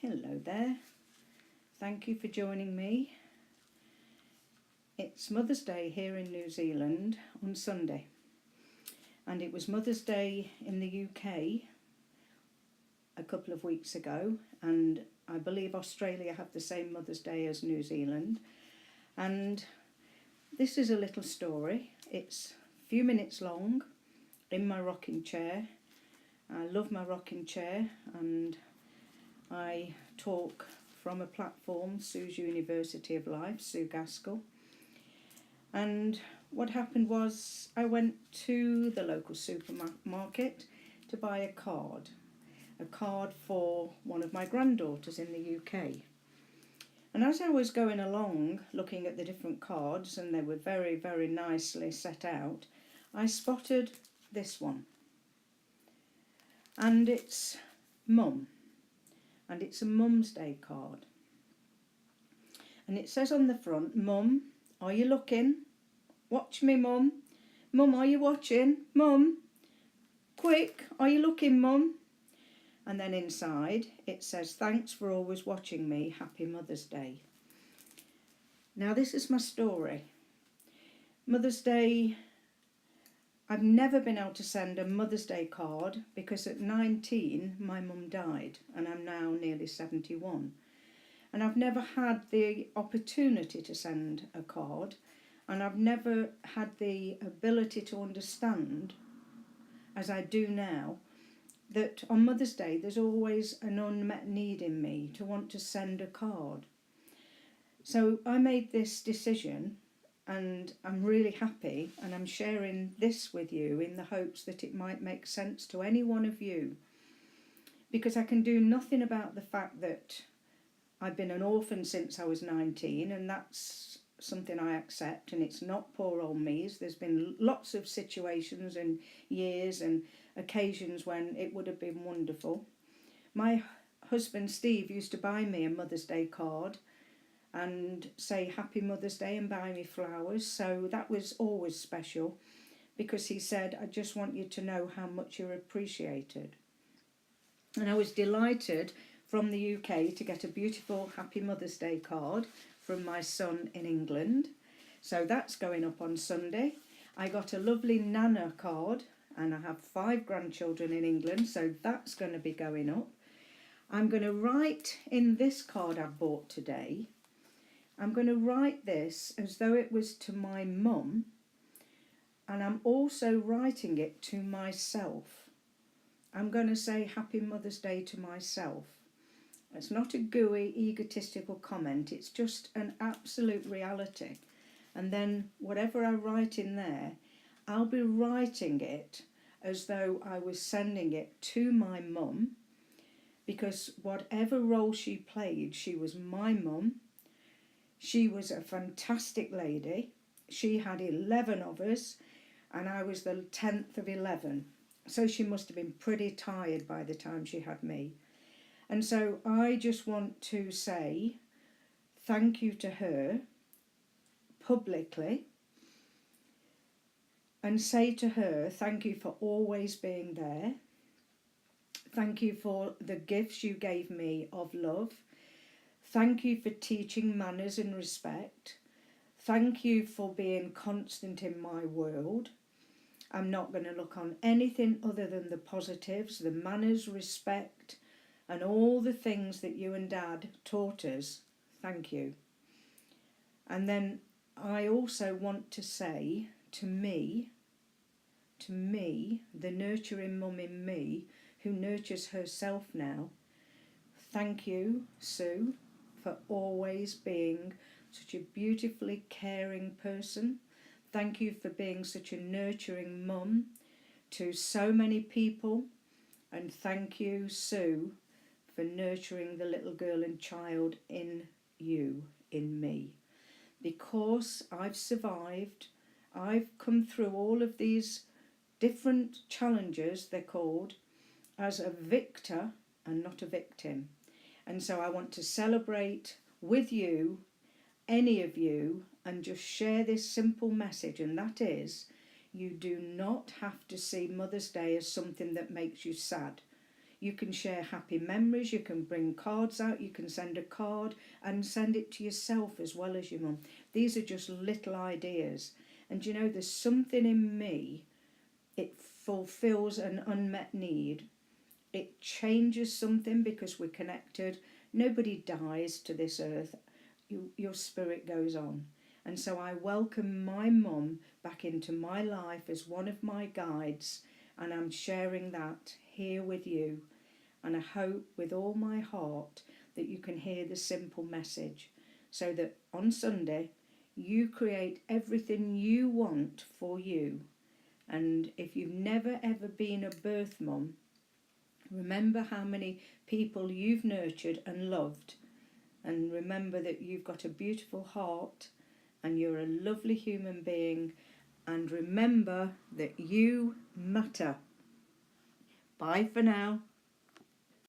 Hello there. Thank you for joining me. It's Mother's Day here in New Zealand on Sunday, and it was Mother's Day in the UK a couple of weeks ago, and I believe Australia have the same Mother's Day as New Zealand. And this is a little story. It's a few minutes long in my rocking chair. I love my rocking chair, and I talk from a platform, Sue's University of Life, Sue Gaskell. And what happened was I went to the local supermarket to buy a card for one of my granddaughters in the UK. And as I was going along looking at the different cards, and they were very, very nicely set out, I spotted this one. And it's Mum. And it's a Mum's Day card. And it says on the front, Mum, are you looking? Watch me, Mum. Mum, are you watching? Mum, quick, are you looking, Mum? And then inside it says, thanks for always watching me. Happy Mother's Day. Now this is my story. Mother's Day, I've never been able to send a Mother's Day card because at 19 my mum died and I'm now nearly 71. And I've never had the opportunity to send a card, and I've never had the ability to understand, as I do now, that on Mother's Day there's always an unmet need in me to want to send a card. So I made this decision, and I'm really happy, and I'm sharing this with you in the hopes that it might make sense to any one of you, because I can do nothing about the fact that I've been an orphan since I was 19, and that's something I accept, and it's not poor old me's. There's been lots of situations and years and occasions when it would have been wonderful. My husband Steve used to buy me a Mother's Day card and say Happy Mother's Day and buy me flowers, so that was always special, because he said, I just want you to know how much you're appreciated. And I was delighted from the UK to get a beautiful Happy Mother's Day card from my son in England. So that's going up on Sunday. I got a lovely Nana card, and I have 5 grandchildren in England, so that's going to be going up. I'm going to write in this card I bought today, I'm going to write this as though it was to my mum, and I'm also writing it to myself. I'm going to say Happy Mother's Day to myself. It's not a gooey, egotistical comment, it's just an absolute reality. And then whatever I write in there, I'll be writing it as though I was sending it to my mum, because whatever role she played, she was my mum. She was a fantastic lady. She had 11 of us, and I was the 10th of 11. So she must have been pretty tired by the time she had me. And so I just want to say thank you to her publicly, and say to her, thank you for always being there. Thank you for the gifts you gave me of love. Thank you for teaching manners and respect. Thank you for being constant in my world. I'm not going to look on anything other than the positives, the manners, respect, and all the things that you and Dad taught us. Thank you. And then I also want to say to me, the nurturing mum in me, who nurtures herself now, thank you, Sue, for always being such a beautifully caring person. Thank you for being such a nurturing mum to so many people. And thank you, Sue, for nurturing the little girl and child in you, in me. Because I've survived, I've come through all of these different challenges, they're called, as a victor and not a victim. And so I want to celebrate with you, any of you, and just share this simple message, and that is, you do not have to see Mother's Day as something that makes you sad. You can share happy memories, you can bring cards out, you can send a card and send it to yourself as well as your mum. These are just little ideas. And you know, there's something in me, it fulfills an unmet need. It changes something because we're connected. Nobody dies to this earth. Your spirit goes on. And so I welcome my mum back into my life as one of my guides, and I'm sharing that here with you. And I hope with all my heart that you can hear the simple message, so that on Sunday you create everything you want for you. And if you've never ever been a birth mum, remember how many people you've nurtured and loved, and remember that you've got a beautiful heart and you're a lovely human being, and remember that you matter. Bye for now.